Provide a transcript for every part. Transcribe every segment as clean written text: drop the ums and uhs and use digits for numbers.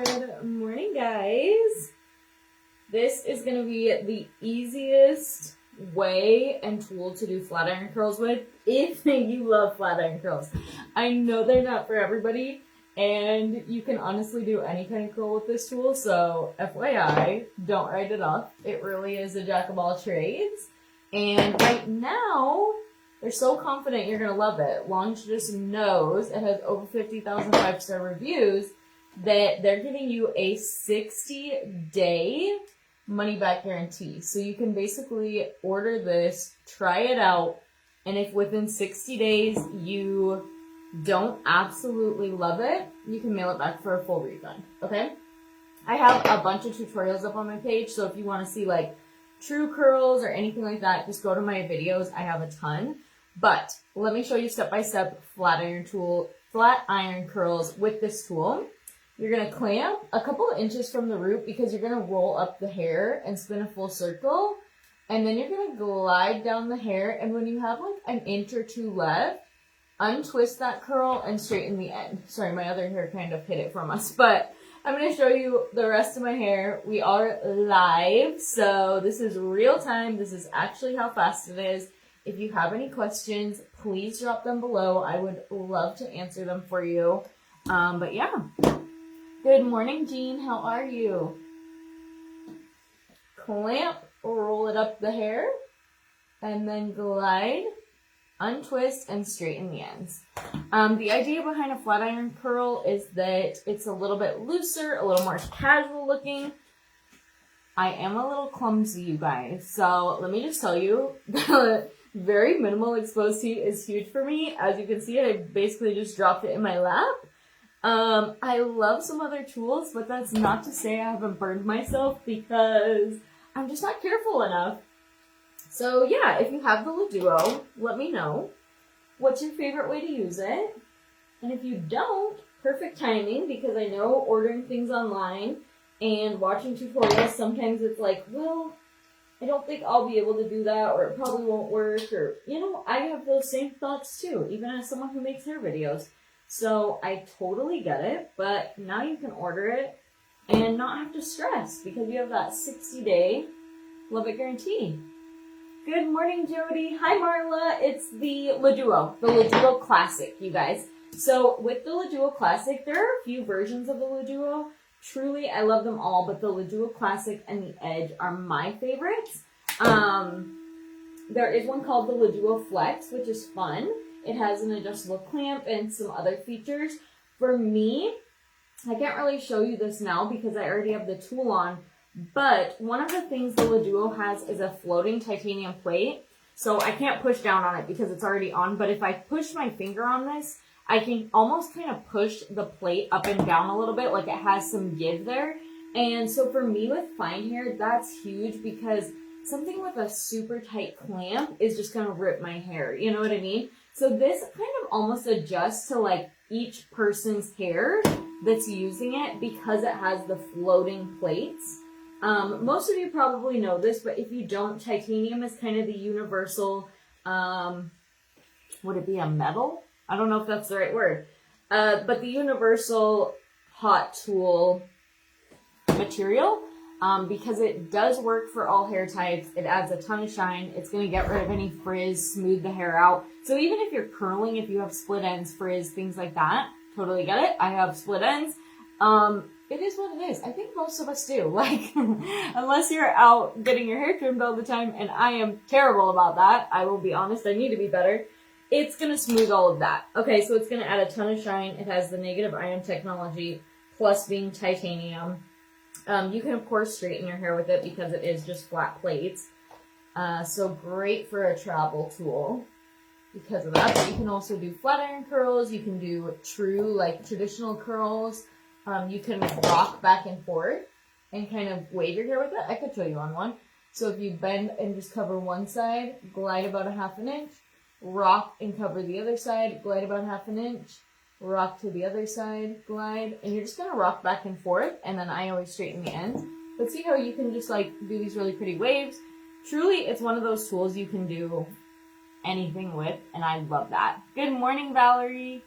Good morning, guys. This is going to be the easiest way and tool to do flat iron curls with if you love flat iron curls. I know they're not for everybody, and you can honestly do any kind of curl with this tool, so FYI, don't write it off. It really is a jack of all trades. And right now, they're so confident you're going to love it. Longitude knows it has over 50,000 5-star reviews that they're giving you a 60-day money-back guarantee. So you can basically order this, try it out, and if within 60 days you don't absolutely love it, you can mail it back for a full refund, okay? I have a bunch of tutorials up on my page, so if you want to see like true curls or anything like that, just go to my videos. I have a ton. But let me show you step-by-step flat iron curls with this tool. You're going to clamp a couple of inches from the root because you're going to roll up the hair and spin a full circle. And then you're going to glide down the hair. And when you have like an inch or two left, untwist that curl and straighten the end. Sorry, my other hair kind of hid it from us. But I'm going to show you the rest of my hair. We are live, so this is real time. This is actually how fast it is. If you have any questions, please drop them below. I would love to answer them for you. But yeah. Good morning, Jean. How are you? Clamp, roll it up the hair, and then glide, untwist, and straighten the ends. The idea behind a flat iron curl is that it's a little bit looser, a little more casual looking. I am a little clumsy, you guys, so let me just tell you, the very minimal exposed heat is huge for me. As you can see, I basically just dropped it in my lap. I love some other tools, but that's not to say I haven't burned myself because I'm just not careful enough. So yeah, if you have the Laduo, let me know. What's your favorite way to use it? And if you don't, perfect timing, because I know ordering things online and watching tutorials, sometimes it's like, well, I don't think I'll be able to do that, or it probably won't work, or, you know, I have those same thoughts too, even as someone who makes hair videos. So I totally get it, but now you can order it and not have to stress because you have that 60-day love it guarantee. Good morning, Jody. Hi, Marla. It's the Laduo Classic, you guys. So with the Laduo Classic, there are a few versions of the Laduo. Truly, I love them all, but the Laduo Classic and the Edge are my favorites. There is one called the Laduo Flex, which is fun. It has an adjustable clamp and some other features. For me, I can't really show you this now because I already have the tool on, but one of the things the Laduo has is a floating titanium plate. So I can't push down on it because it's already on, but if I push my finger on this, I can almost kind of push the plate up and down a little bit, like it has some give there. And so for me with fine hair, that's huge because something with a super tight clamp is just going to rip my hair. You know what I mean? So this kind of almost adjusts to like each person's hair that's using it because it has the floating plates. Most of you probably know this, but if you don't, titanium is kind of the universal, would it be a metal? I don't know if that's the right word. But the universal hot tool material. Because it does work for all hair types. It adds a ton of shine. It's going to get rid of any frizz, smooth the hair out. So even if you're curling, if you have split ends, frizz, things like that, totally get it. I have split ends. It is what it is. I think most of us do. Like, unless you're out getting your hair trimmed all the time, and I am terrible about that. I will be honest, I need to be better. It's going to smooth all of that. Okay, so it's going to add a ton of shine. It has the negative ion technology, plus being titanium. You can, of course, straighten your hair with it because it is just flat plates. So great for a travel tool because of that. But you can also do flat iron curls. You can do true, like, traditional curls. You can rock back and forth and kind of wave your hair with it. I could show you on one. So if you bend and just cover one side, glide about a ½ inch, rock and cover the other side, glide about ½ inch, rock to the other side, glide, and you're just going to rock back and forth, and then I always straighten the ends. But see how you can just like do these really pretty waves? Truly, it's one of those tools you can do anything with, and I love that. Good morning, Valerie.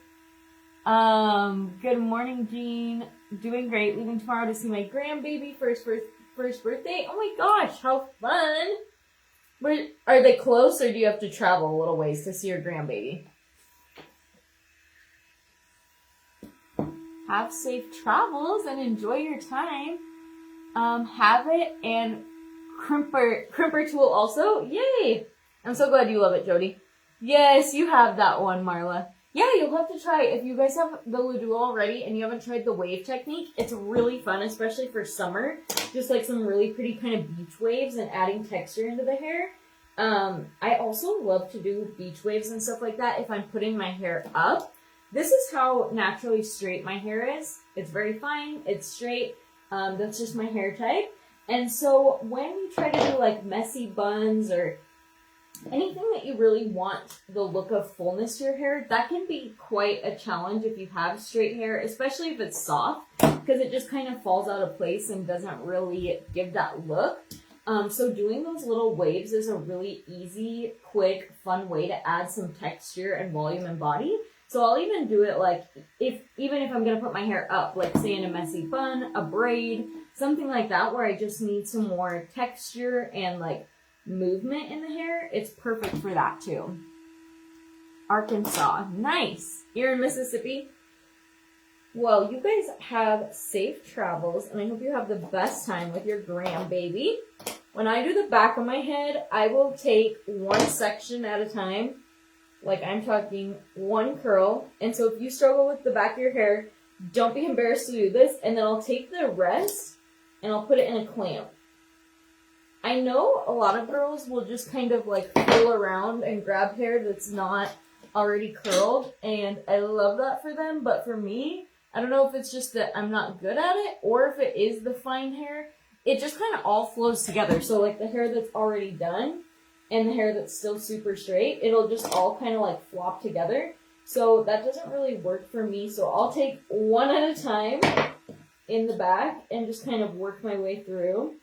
Good morning, Jean. doing great. Leaving tomorrow to see my grandbaby first birthday. Oh my gosh, how fun! Where, are they close, or do you have to travel a little ways to see your grandbaby? Have safe travels and enjoy your time. Have it and crimper tool also. Yay! I'm so glad you love it, Jody. Yes, you have that one, Marla. Yeah, you'll have to try. If you guys have the Leduc already and you haven't tried the wave technique, it's really fun, especially for summer. Just like some really pretty kind of beach waves and adding texture into the hair. I also love to do beach waves and stuff like that if I'm putting my hair up. This is how naturally straight my hair is. It's very fine. It's straight. That's just my hair type. And so when you try to do like messy buns or anything that you really want the look of fullness to your hair, that can be quite a challenge if you have straight hair, especially if it's soft, because it just kind of falls out of place and doesn't really give that look. So doing those little waves is a really easy, quick, fun way to add some texture and volume and body. So I'll even do it like, even if I'm going to put my hair up, like say in a messy bun, a braid, something like that, where I just need some more texture and like movement in the hair. It's perfect for that too. Arkansas. Nice. You're in Mississippi? Well, you guys have safe travels, and I hope you have the best time with your grandbaby. When I do the back of my head, I will take one section at a time. Like I'm talking one curl. And so if you struggle with the back of your hair, don't be embarrassed to do this. And then I'll take the rest and I'll put it in a clamp. I know a lot of girls will just kind of like feel around and grab hair that's not already curled. And I love that for them. But for me, I don't know if it's just that I'm not good at it or if it is the fine hair. It just kind of all flows together. So like the hair that's already done and the hair that's still super straight, it'll just all kind of like flop together. So that doesn't really work for me. So I'll take one at a time in the back and just kind of work my way through.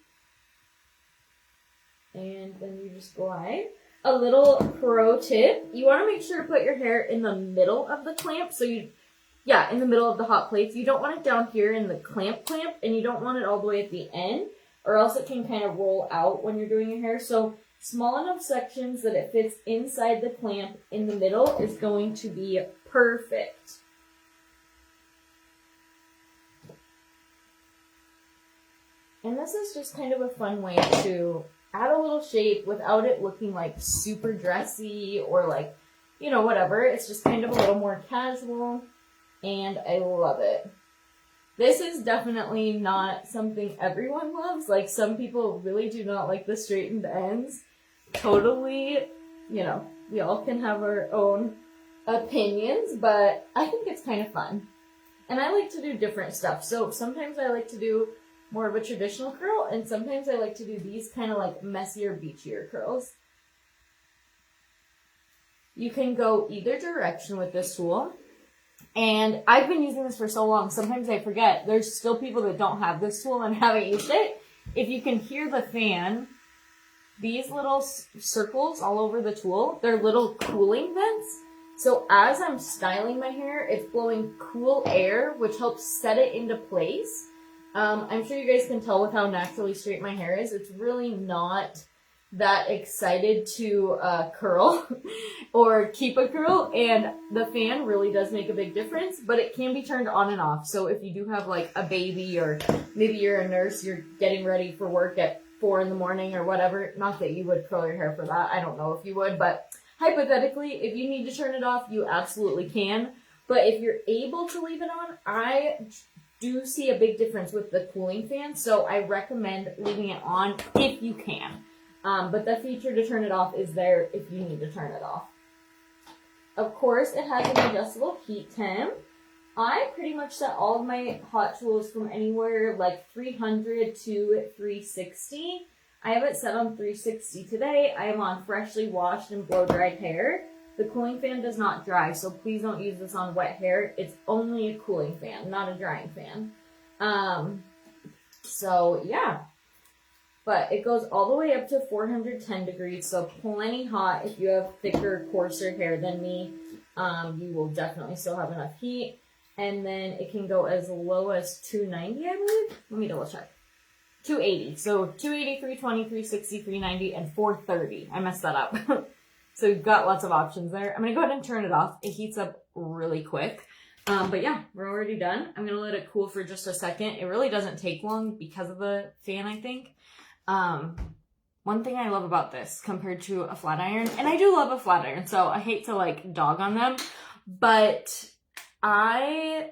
And then you just glide. A little pro tip, you want to make sure to put your hair in the middle of the clamp. So in the middle of the hot plates. You don't want it down here in the clamp, and you don't want it all the way at the end, or else it can kind of roll out when you're doing your hair. So small enough sections that it fits inside the clamp in the middle is going to be perfect. And this is just kind of a fun way to add a little shape without it looking like super dressy or like, whatever. It's just kind of a little more casual, and I love it. This is definitely not something everyone loves. Like, some people really do not like the straightened ends. Totally, we all can have our own opinions, but I think it's kind of fun. And I like to do different stuff. So sometimes I like to do more of a traditional curl, and sometimes I like to do these kind of like messier, beachier curls. You can go either direction with this tool. And I've been using this for so long, sometimes I forget. There's still people that don't have this tool and haven't used it. If you can hear the fan, these little circles all over the tool, they're little cooling vents. So as I'm styling my hair, it's blowing cool air, which helps set it into place. I'm sure you guys can tell with how naturally straight my hair is. It's really not that excited to curl or keep a curl, and the fan really does make a big difference, but it can be turned on and off. So if you do have like a baby, or maybe you're a nurse, you're getting ready for work at 4 a.m. or whatever, not that you would curl your hair for that, I don't know if you would, but hypothetically, if you need to turn it off, you absolutely can. But if you're able to leave it on, I do see a big difference with the cooling fan, so I recommend leaving it on if you can. But the feature to turn it off is there if you need to turn it off. Of course, it has an adjustable heat temp. I pretty much set all of my hot tools from anywhere like 300 to 360. I have it set on 360 today. I am on freshly washed and blow-dried hair. The cooling fan does not dry, so please don't use this on wet hair. It's only a cooling fan, not a drying fan. So yeah. But it goes all the way up to 410 degrees, so plenty hot. If you have thicker, coarser hair than me, you will definitely still have enough heat. And then it can go as low as 290, I believe. Let me double check. 280. So 280, 320, 360, 390, and 430. I messed that up. So you've got lots of options there. I'm going to go ahead and turn it off. It heats up really quick. But yeah, we're already done. I'm going to let it cool for just a second. It really doesn't take long because of the fan, I think. One thing I love about this compared to a flat iron, and I do love a flat iron, so I hate to like dog on them, but I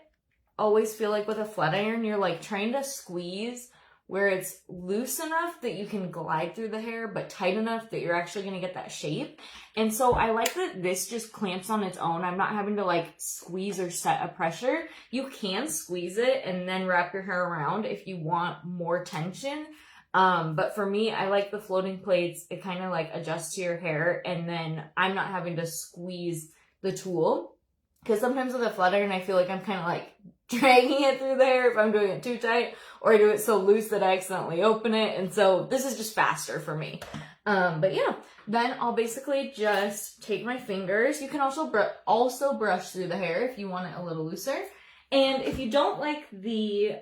always feel like with a flat iron, you're like trying to squeeze where it's loose enough that you can glide through the hair, but tight enough that you're actually going to get that shape. And so I like that this just clamps on its own. I'm not having to like squeeze or set a pressure. You can squeeze it and then wrap your hair around if you want more tension. But for me, I like the floating plates. It kind of like adjusts to your hair, and then I'm not having to squeeze the tool. Because sometimes with a flat iron, I feel like I'm kind of like dragging it through the hair if I'm doing it too tight, or I do it so loose that I accidentally open it. And so this is just faster for me. But yeah, then I'll basically just take my fingers. You can also brush through the hair if you want it a little looser. And if you don't like the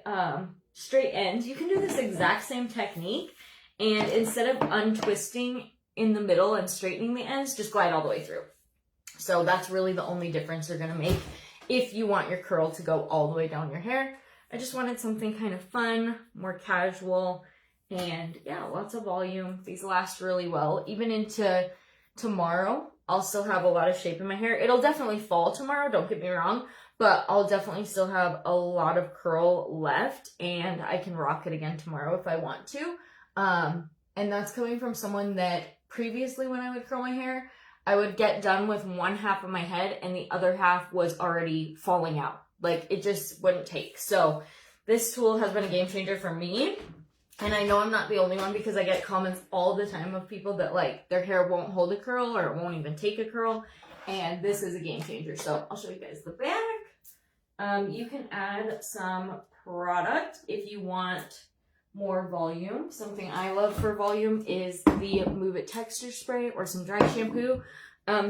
straight ends, you can do this exact same technique, and instead of untwisting in the middle and straightening the ends, just glide all the way through. So that's really the only difference you're gonna make if you want your curl to go all the way down your hair. I just wanted something kind of fun, more casual, and yeah, lots of volume. These last really well, even into tomorrow. I'll still have a lot of shape in my hair. It'll definitely fall tomorrow, don't get me wrong, but I'll definitely still have a lot of curl left, and I can rock it again tomorrow if I want to. And that's coming from someone that previously when I would curl my hair, I would get done with one half of my head and the other half was already falling out. Like, it just wouldn't take. So this tool has been a game changer for me. And I know I'm not the only one, because I get comments all the time of people that like their hair won't hold a curl or it won't even take a curl. And this is a game changer. So I'll show you guys the back. You can add some product if you want more volume. Something I love for volume is the Move It Texture Spray or some dry shampoo.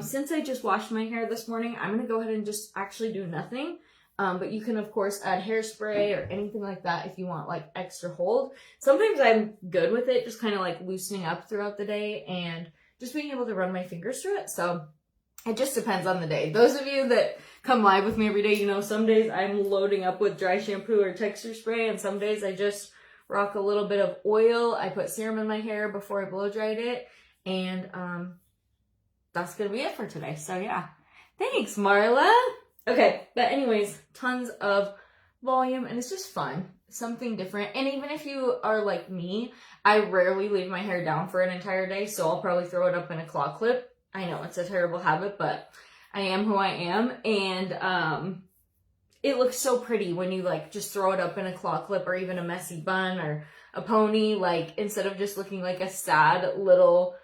Since I just washed my hair this morning, I'm going to go ahead and just actually do nothing. But you can, of course, add hairspray or anything like that if you want like extra hold. Sometimes I'm good with it, just kind of like loosening up throughout the day and just being able to run my fingers through it. So it just depends on the day. Those of you that come live with me every day, you know, some days I'm loading up with dry shampoo or texture spray, and some days I just rock a little bit of oil. I put serum in my hair before I blow dried it, and that's gonna be it for today. So yeah, thanks, Marla. Okay, but anyways, tons of volume, and it's just fun, something different. And even if you are like me, I rarely leave my hair down for an entire day, so I'll probably throw it up in a claw clip. I know it's a terrible habit, but I am who I am, and it looks so pretty when you like just throw it up in a claw clip or even a messy bun or a pony, like instead of just looking like a sad little,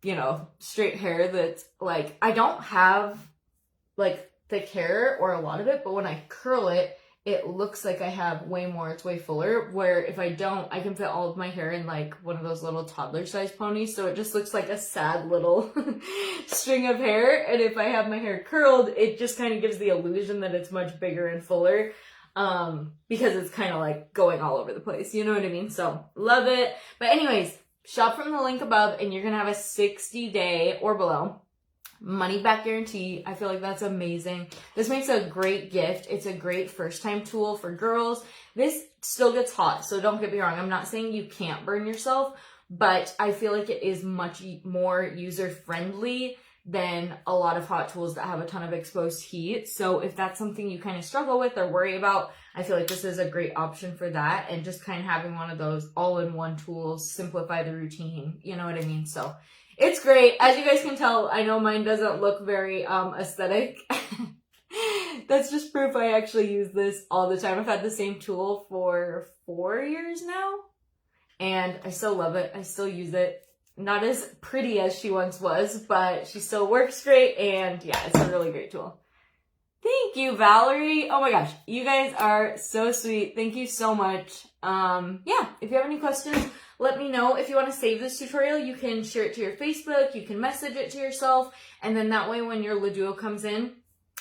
you know, straight hair that's like, I don't have like thick hair or a lot of it, but when I curl it, it looks like I have way more, it's way fuller, where if I don't, I can fit all of my hair in like one of those little toddler sized ponies, so it just looks like a sad little string of hair. And if I have my hair curled, it just kind of gives the illusion that it's much bigger and fuller, because it's kind of like going all over the place, you know what I mean? So love it. But anyways, shop from the link above and you're gonna have a 60-day or below money back guarantee. I feel like that's amazing. This makes a great gift. It's a great first time tool for girls. This still gets hot, so don't get me wrong. I'm not saying you can't burn yourself, but I feel like it is much more user friendly than a lot of hot tools that have a ton of exposed heat. So if that's something you kind of struggle with or worry about, I feel like this is a great option for that. And just kind of having one of those all-in-one tools, simplify the routine, you know what I mean? So it's great. As you guys can tell, I know mine doesn't look very aesthetic. That's just proof I actually use this all the time. I've had the same tool for 4 years now, and I still love it. I still use it. Not as pretty as she once was, but she still works great, and yeah, it's a really great tool. Thank you, Valerie. Oh my gosh, you guys are so sweet. Thank you so much. Yeah, if you have any questions, let me know. If you want to save this tutorial, you can share it to your Facebook, you can message it to yourself, and then that way when your Leduo comes in,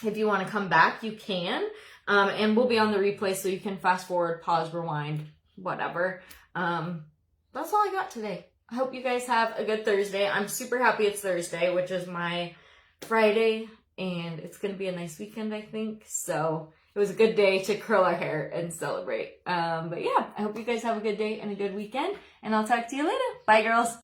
if you want to come back, you can. And we'll be on the replay so you can fast forward, pause, rewind, whatever. That's all I got today. I hope you guys have a good Thursday. I'm super happy it's Thursday, which is my Friday, and it's going to be a nice weekend, I think. So it was a good day to curl our hair and celebrate. But yeah, I hope you guys have a good day and a good weekend, and I'll talk to you later. Bye, girls.